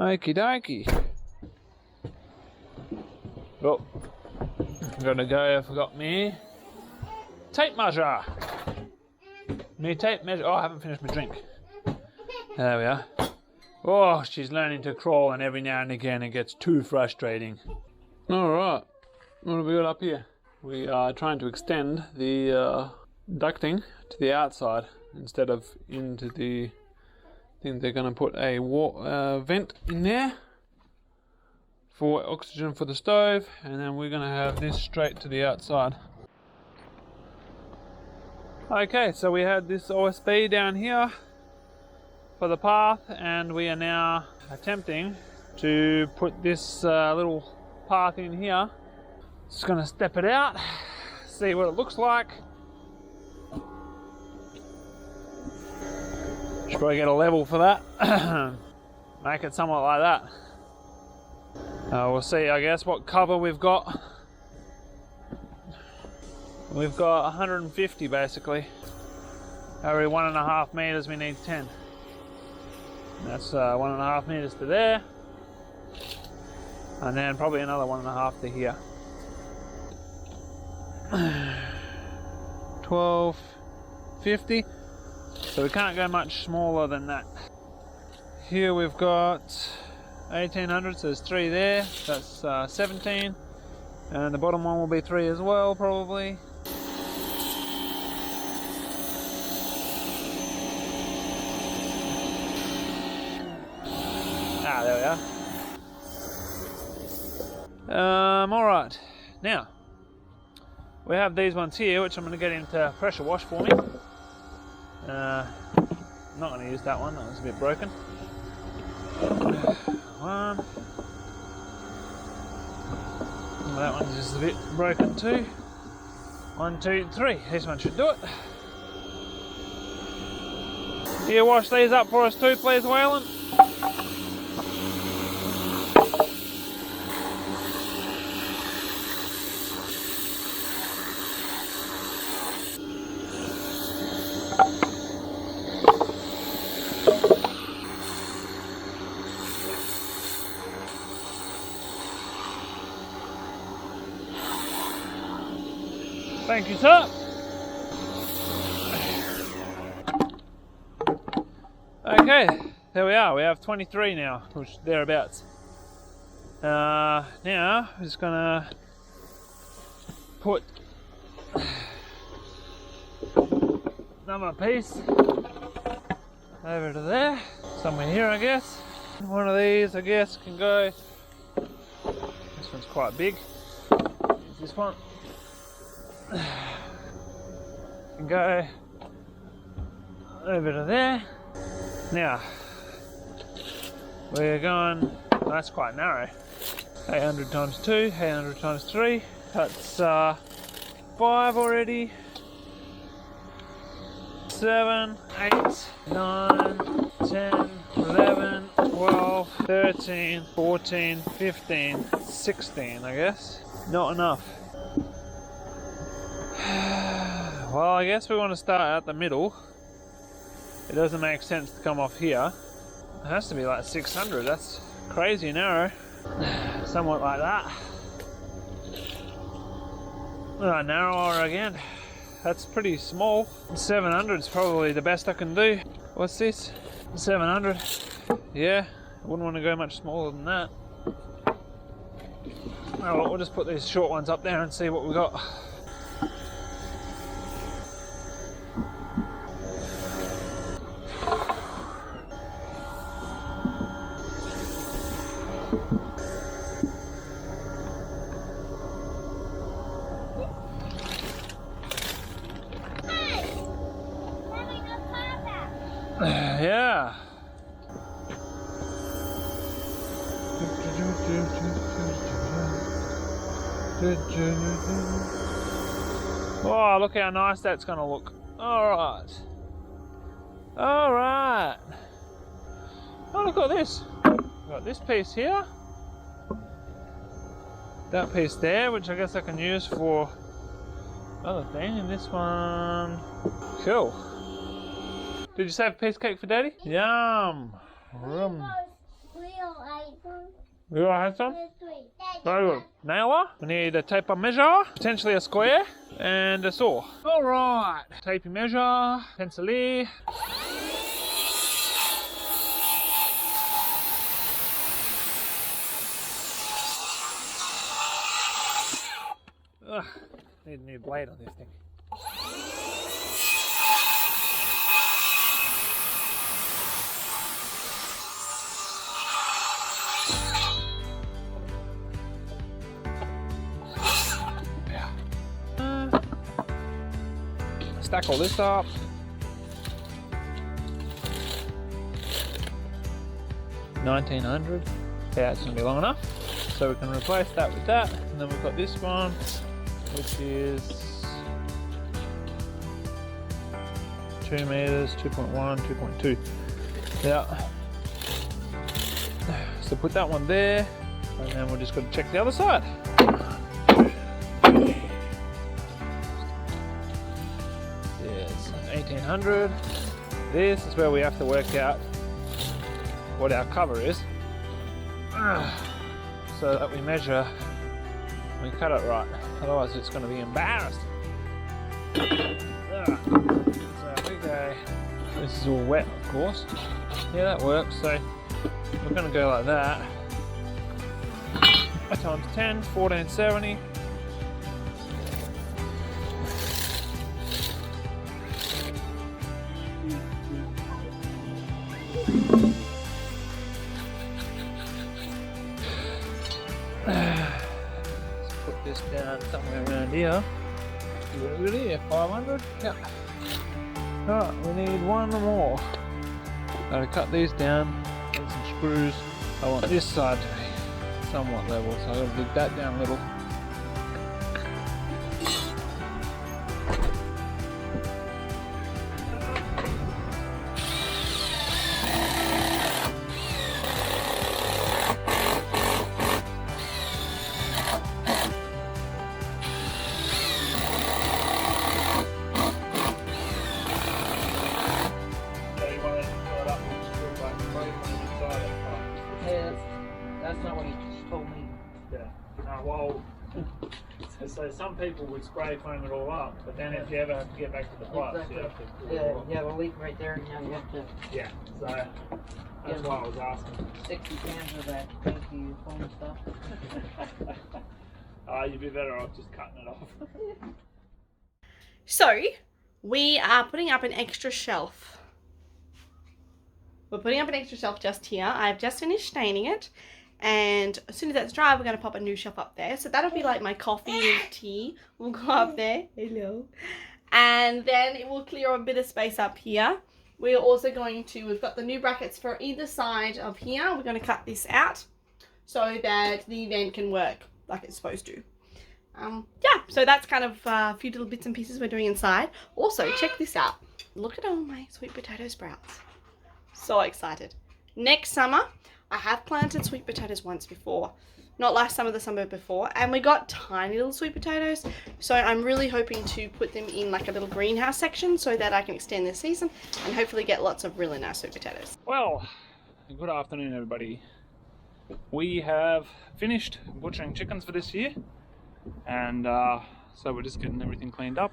Okie dokie. Oh, I'm gonna go, I forgot me tape measure. Me tape measure. Oh, I haven't finished my drink. There we are. Oh, she's learning to crawl, and every now and again it gets too frustrating. Alright, what have we got up here? We are trying to extend the ducting to the outside instead of into the... I think they're going to put a vent in there for oxygen for the stove, and then we're going to have this straight to the outside. Okay, so we had this OSB down here for the path, and we are now attempting to put this little path in here. Just gonna step it out, see what it looks like. Should probably get a level for that. Make it somewhat like that. We'll see, I guess, what cover we've got. We've got 150 basically. Every 1.5 meters we need 10. That's 1.5 meters to there, and then probably another 1.5 to here. 1250. So we can't go much smaller than that. Here we've got 1800, so there's 3 there. That's 17, and the bottom one will be 3 as well, probably. Ah, there we are. Alright, now we have these ones here, which I'm going to get into pressure wash for me. I'm not going to use that one, that was a bit broken. One. That one's just a bit broken too. 1, 2, 3. This one should do it. Do you wash these up for us too, please, Waylon? Thank you, sir. Okay, there we are. We have 23 now, which thereabouts. Now I'm just gonna put another piece over to there, somewhere here, I guess. One of these, I guess, can go. This one's quite big. Use this one. Can go over to there. Now we're going, that's quite narrow. 800 times 2, 800 times 3, that's 5 already. 7, 8, 9, 10, 11, 12, 13, 14, 15, 16, I guess. Not enough. Well, I guess we want to start at the middle. It doesn't make sense to come off here. It has to be like 600, that's crazy narrow. Somewhat like that. Narrower again. That's pretty small. 700 is probably the best I can do. What's this? 700. Yeah, I wouldn't want to go much smaller than that. Oh, we'll just put these short ones up there and see what we got. Yeah. Oh, look how nice that's going to look. Alright. Alright. Oh, look at this. Got this piece here. That piece there, which I guess I can use for other thing. And this one. Cool. Did you save a piece of cake for Daddy? Yum. You all had some? Very good. Nailer, we need a tape measure, potentially a square, and a saw. Alright, tape measure, pencil. Ugh, need a new blade on this thing. Stack all this up. $1,900. Yeah, it's gonna be long enough. So we can replace that with that, and then we've got this one, which is 2 meters, 2.1, 2.2. Yeah. So put that one there, and then we're just going to check the other side. Yes, 1,800. This is where we have to work out what our cover is, so that we cut it right. Otherwise it's going to be embarrassed. So we go. This is all wet, of course. Yeah, that works. So we're going to go like that. Times 10, 1470. Let's put this down somewhere around here. Really? 500? Yep. Alright, we need one more. Gotta cut these down, get some screws. I want this side to be somewhat level, so I've got to dig that down a little. So some people would spray foam it all up, but then if you ever have to get back to the pipes, exactly. you have to you have a leak right there, and now you have to. Yeah, so that's why I was asking. 60 cans of that funky foam stuff. You'd be better off just cutting it off. So, we are putting up an extra shelf. We're putting up an extra shelf just here. I've just finished staining it. And as soon as that's dry, we're going to pop a new shelf up there. So that'll be like my coffee and tea will go up there. Hello. And then it will clear a bit of space up here. We're also going to, we've got the new brackets for either side of here. We're going to cut this out so that the vent can work like it's supposed to. Yeah, so that's kind of a few little bits and pieces we're doing inside. Also, check this out. Look at all my sweet potato sprouts. So excited. Next summer, I have planted sweet potatoes once before. Not last summer, the summer before. And we got tiny little sweet potatoes. So I'm really hoping to put them in like a little greenhouse section so that I can extend the season and hopefully get lots of really nice sweet potatoes. Well, good afternoon everybody. We have finished butchering chickens for this year. And so we're just getting everything cleaned up.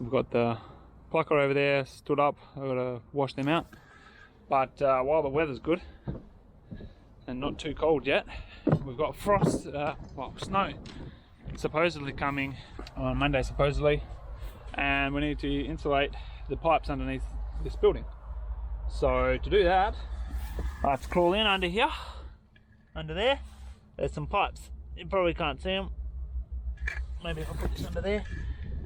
We've got the plucker over there stood up. I've got to wash them out. But while the weather's good, and not too cold yet, we've got frost, well, snow supposedly coming on Monday supposedly, and we need to insulate the pipes underneath this building. So to do that, I have to crawl in under here, under there. There's some pipes, you probably can't see them. Maybe if I put this under there,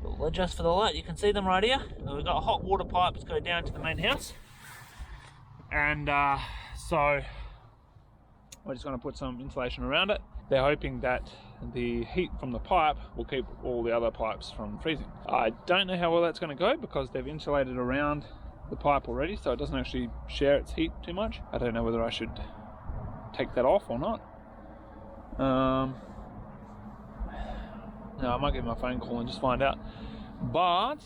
it'll adjust for the light, you can see them right here. We've got hot water pipes go down to the main house, and so we're just going to put some insulation around it. They're hoping that the heat from the pipe will keep all the other pipes from freezing. I don't know how well that's going to go because they've insulated around the pipe already, so it doesn't actually share its heat too much. I don't know whether I should take that off or not. No, I might give my phone call and just find out. But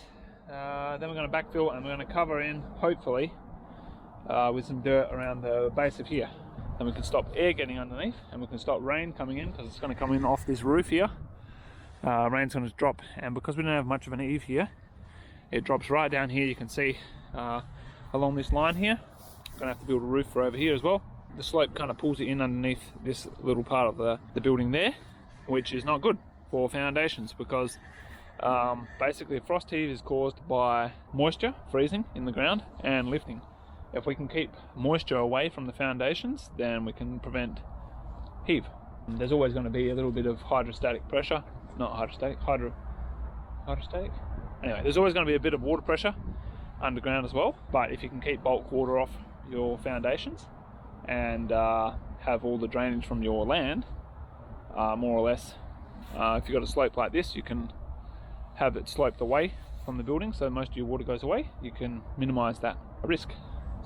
then we're going to backfill and we're going to cover in, hopefully, with some dirt around the base of here. then we can stop air getting underneath, and we can stop rain coming in, because it's going to come in off this roof here. Rain's going to drop, and because we don't have much of an eave here, it drops right down here. You can see along this line here. Going to have to build a roof for over here as well. The slope kind of pulls it in underneath this little part of the building there, which is not good for foundations, because basically a frost heave is caused by moisture freezing in the ground and lifting. If we can keep moisture away from the foundations, then we can prevent heave. There's always going to be a little bit of hydrostatic pressure, not hydrostatic, hydrostatic? Anyway, there's always going to be a bit of water pressure underground as well, but if you can keep bulk water off your foundations and have all the drainage from your land, more or less, if you've got a slope like this, you can have it sloped away from the building, so most of your water goes away. You can minimize that risk.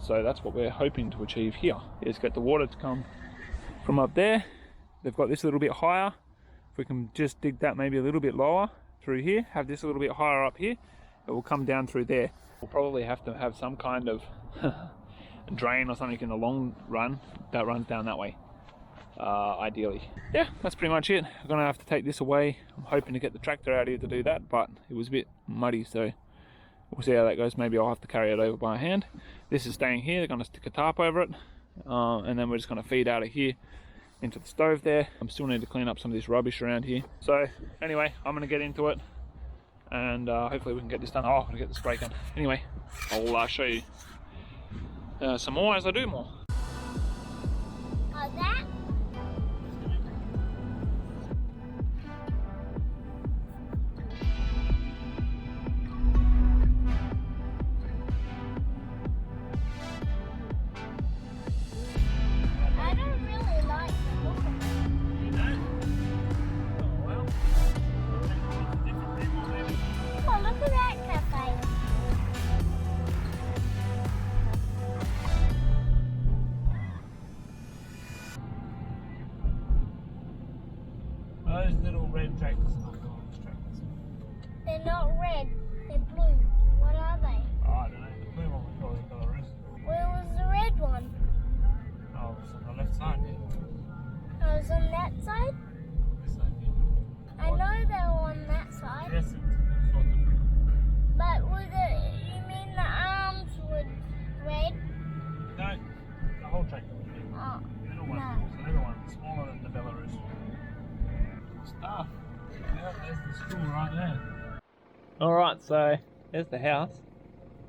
So that's what we're hoping to achieve here, is get the water to come from up there. They've got this a little bit higher. If we can just dig that maybe a little bit lower through here, have this a little bit higher up here, it will come down through there. We'll probably have to have some kind of drain or something in the long run that runs down that way, ideally. Yeah, that's pretty much it. I'm gonna have to take this away. I'm hoping to get the tractor out here to do that, but it was a bit muddy, so we'll see how that goes. Maybe I'll have to carry it over by hand. This is staying here. They're going to stick a tarp over it, and then we're just going to feed out of here into the stove there. I still need to clean up some of this rubbish around here. So anyway, I'm going to get into it, and hopefully we can get this done. Oh, I'm going to get the spray gun. Anyway, I'll show you some more as I do more. Oh, that? I don't really like the look of it. You don't? Oh well. Oh, look at that cafe. Those little red tractors are not Dewalt tractors. They're not red, they're blue. What are they? Oh, I don't know. The blue one was probably Belarus. Where was the red one? Oh, it's on the left side. Oh, it was on that side? This side, yeah. I know they were on that side. Yes, it's sort of. But you mean the arms were red? No, the whole tractor was red. Oh, The little one, no. the little one, smaller than the Belarus. Stuff. Yeah, there's the school right there. Alright, so there's the house,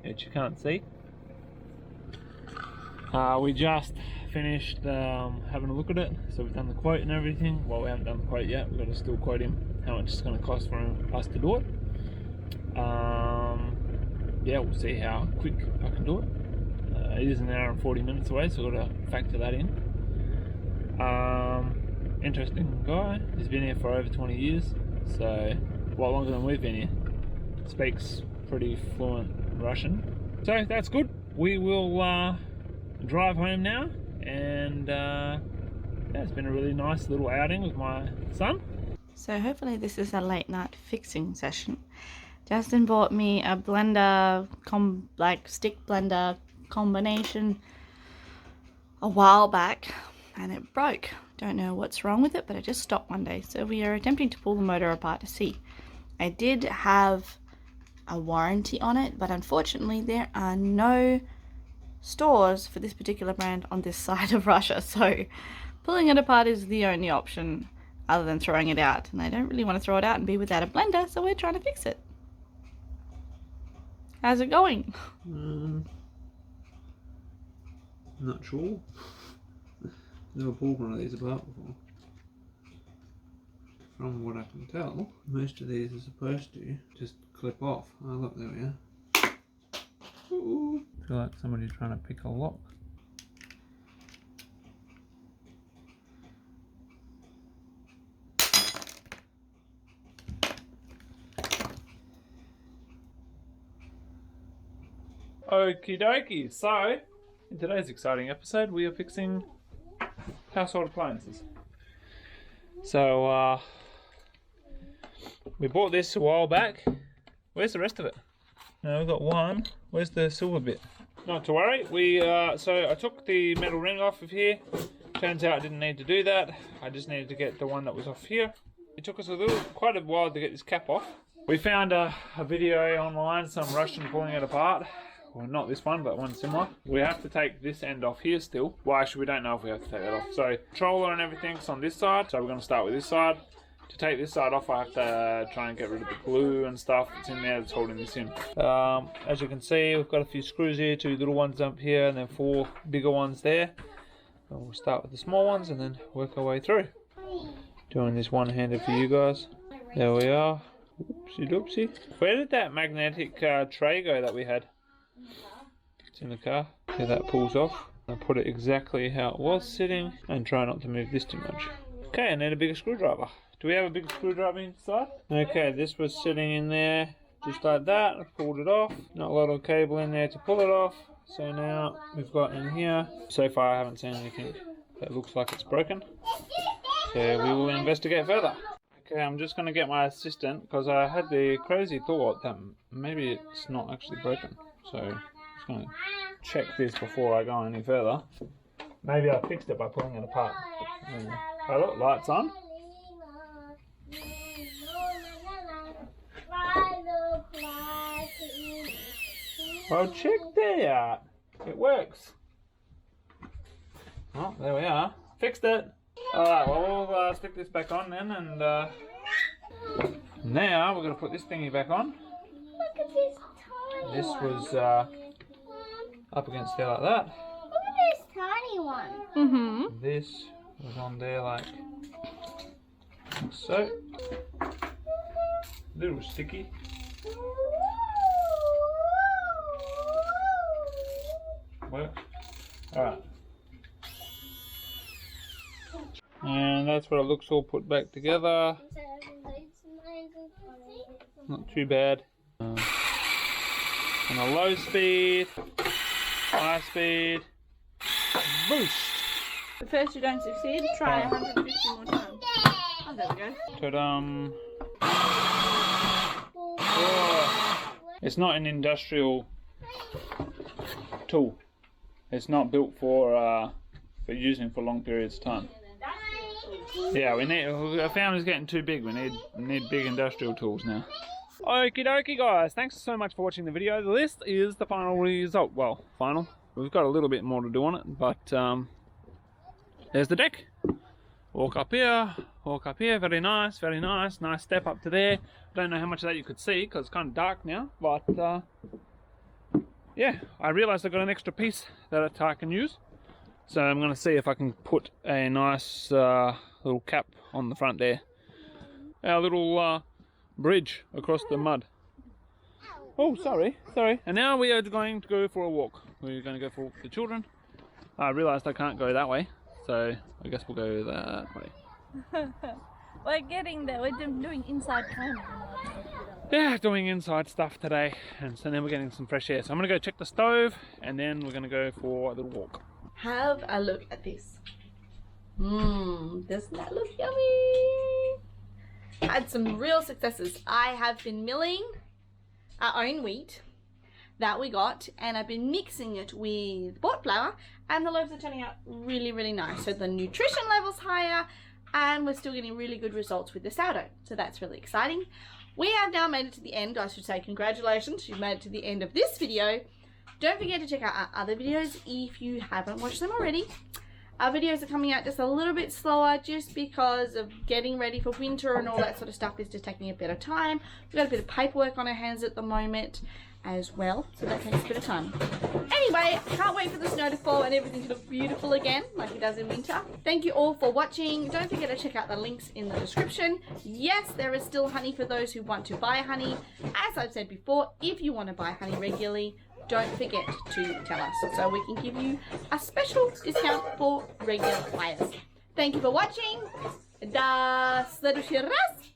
which you can't see. We just finished having a look at it, so we've done the quote and everything. Well, we haven't done the quote yet, we've got to still quote him how much it's going to cost for us to do it. Yeah, we'll see how quick I can do it. It is an hour and 40 minutes away, so we've got to factor that in. Interesting guy. He's been here for over 20 years, so a lot longer than we've been here. Speaks pretty fluent Russian, so that's good. We will drive home now, and yeah, it's been a really nice little outing with my son. So hopefully this is a late night fixing session. Justin bought me a blender, like stick blender combination a while back, and it broke. Don't know what's wrong with it, but it just stopped one day. So we are attempting to pull the motor apart to see. I did have a warranty on it, but unfortunately there are no stores for this particular brand on this side of Russia, so pulling it apart is the only option other than throwing it out, and I don't really want to throw it out and be without a blender, so we're trying to fix it. How's it going? Not sure. Never pulled one of these apart before. From what I can tell, most of these are supposed to just clip off. Oh look, there we are. Ooh. I feel like somebody's trying to pick a lock. Okie dokie, so in today's exciting episode we are fixing household appliances. So we bought this a while back. Where's the rest of it? No, we've got one. Where's the silver bit? Not to worry. We so I took the metal ring off of here, Turns out I didn't need to do that. I just needed to get the one that was off here. It took us quite a while to get this cap off. We found a video online, some Russian pulling it apart. Well, not this one, but one similar. We have to take this end off here still. Well, actually, we don't know if we have to take that off. So, controller and everything's on this side. So we're going to start with this side. To take this side off, I have to try and get rid of the glue and stuff that's in there that's holding this in. As you can see, we've got a few screws here, 2 little ones up here, and then 4 bigger ones there. And we'll start with the small ones and then work our way through. Doing this one-handed for you guys. There we are. Oopsie doopsie. Where did that magnetic tray go that we had? It's in the car. See, that pulls off. I'll put it exactly how it was sitting and try not to move this too much. Okay, and then a bigger screwdriver. Do we have a big screwdriver inside? Okay, this was sitting in there just like that. I pulled it off. Not a lot of cable in there to pull it off. So now we've got in here. So far I haven't seen anything that looks like it's broken. So we will investigate further. Okay, I'm just going to get my assistant because I had the crazy thought that maybe it's not actually broken. So I'm just going to check this before I go any further. Maybe I fixed it by pulling it apart. Oh look, lights on. Well, check that out. It works. Oh, there we are. Fixed it. Alright, well, we'll stick this back on then, and now we're going to put this thingy back on. Look at this tiny This one. was up against there like that. Look at this tiny one. Mm-hmm. This was on there like so. Little sticky. Works. Alright. And that's what it looks all put back together. Not too bad. On a low speed, high speed, boost. But first you don't succeed, try 150 more times. Oh, there we go. Ta-dum. Oh. It's not an industrial tool. It's not built for using for long periods of time. Yeah, our family's getting too big. We need big industrial tools now. Okie dokie guys, thanks so much for watching the video. This is the final result. Well, final. We've got a little bit more to do on it, but there's the deck. Walk up here, very nice, very nice. Nice step up to there. Don't know how much of that you could see because it's kind of dark now, but yeah, I realised I've got an extra piece that I can use. So I'm going to see if I can put a nice little cap on the front there. Our little bridge across the mud. Oh, sorry. And now we are going to go for a walk. We're going to go for a walk with the children. I realised I can't go that way, so I guess we'll go that way. We're getting there. We're doing inside cleaning. Yeah, doing inside stuff today, and so then we're getting some fresh air. So I'm going to go check the stove, and then we're going to go for a little walk. Have a look at this. Doesn't that look yummy? Had some real successes. I have been milling our own wheat that we got, and I've been mixing it with bought flour, and the loaves are turning out really, really nice. So the nutrition level's higher, and we're still getting really good results with the sourdough. So that's really exciting. We have now made it to the end. I should say congratulations, you've made it to the end of this video. Don't forget to check out our other videos if you haven't watched them already. Our videos are coming out just a little bit slower just because of getting ready for winter and all that sort of stuff is just taking a bit of time. We've got a bit of paperwork on our hands at the moment as well, so that takes a bit of time. Anyway, can't wait for the snow to fall and everything to look beautiful again like it does in winter. Thank you all for watching. Don't forget to check out the links in the description. Yes, there is still honey for those who want to buy honey. As I've said before, if you want to buy honey regularly, don't forget to tell us so we can give you a special discount for regular buyers. Thank you for watching. Das следующий раз.